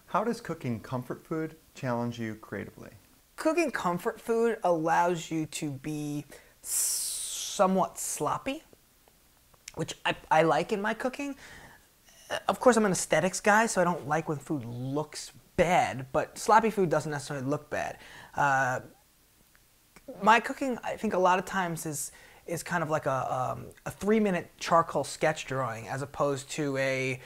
How does cooking comfort food challenge you creatively? Cooking comfort food allows you to be somewhat sloppy, which I like in my cooking. Of course, I'm an aesthetics guy, so I don't like when food looks bad, but sloppy food doesn't necessarily look bad. My cooking, I think, a lot of times is kind of like a 3-minute charcoal sketch drawing as opposed to a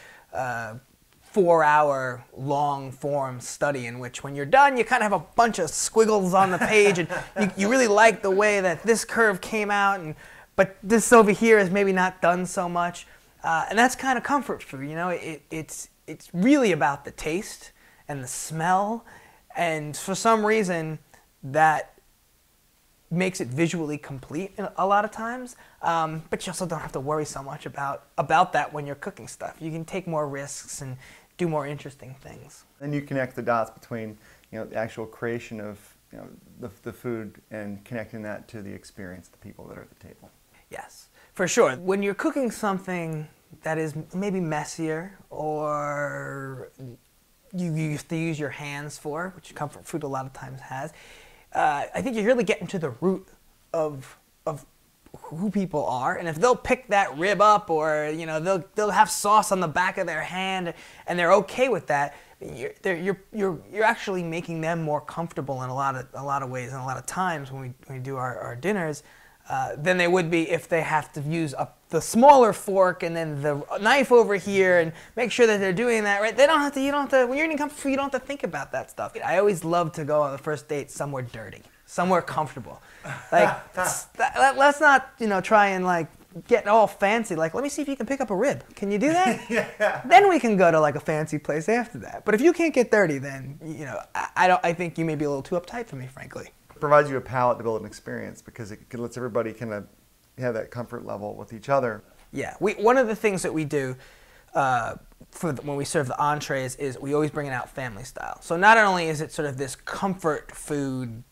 4-hour long form study in which when you're done you kind of have a bunch of squiggles on the page and you really like the way that this curve came out, but this over here is maybe not done so much. And that's kind of comfort food, you know. It's really about the taste and the smell, and for some reason that makes it visually complete a lot of times, but you also don't have to worry so much about that when you're cooking stuff. You can take more risks and do more interesting things. And you connect the dots between, the actual creation of, the food and connecting that to the experience, the people that are at the table. Yes, for sure. When you're cooking something that is maybe messier or you used to use your hands for, which comfort food a lot of times has, I think you're really getting to the root of who people are, and if they'll pick that rib up, or they'll have sauce on the back of their hand, and they're okay with that, you're actually making them more comfortable in a lot of ways and a lot of times when we do our dinners than they would be if they have to use the smaller fork and then the knife over here and make sure that they're doing that right. You don't have to, when you're eating comfort food, you don't have to think about that stuff. I always love to go on the first date somewhere dirty, somewhere comfortable. Like, let's not, try and get all fancy. Like, let me see if you can pick up a rib. Can you do that? Yeah. Then we can go to a fancy place after that. But if you can't get dirty, then, I think you may be a little too uptight for me, frankly. Provides you a palette to build an experience because it lets everybody kind of have that comfort level with each other. Yeah, one of the things that we do when we serve the entrees is we always bring it out family style. So not only is it sort of this comfort food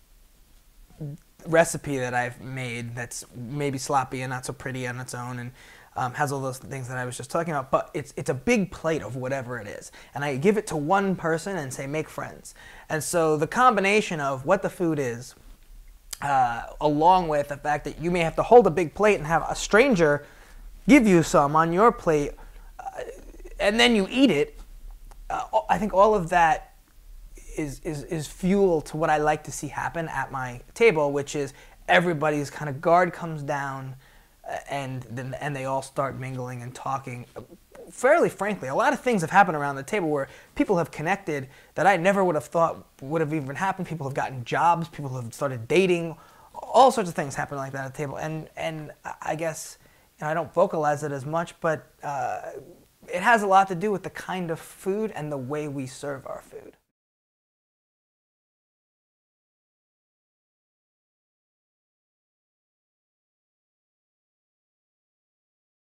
recipe that I've made that's maybe sloppy and not so pretty on its own and has all those things that I was just talking about, but it's a big plate of whatever it is. And I give it to one person and say, make friends. And so the combination of what the food is, along with the fact that you may have to hold a big plate and have a stranger give you some on your plate, and then you eat it, I think all of that is fuel to what I like to see happen at my table, which is everybody's kind of guard comes down, and they all start mingling and talking fairly frankly. A lot of things have happened around the table where people have connected that I never would have thought would have even happened. People have gotten jobs, people have started dating, all sorts of things happen like that at the table. And I guess I don't vocalize it as much, but it has a lot to do with the kind of food and the way we serve our food.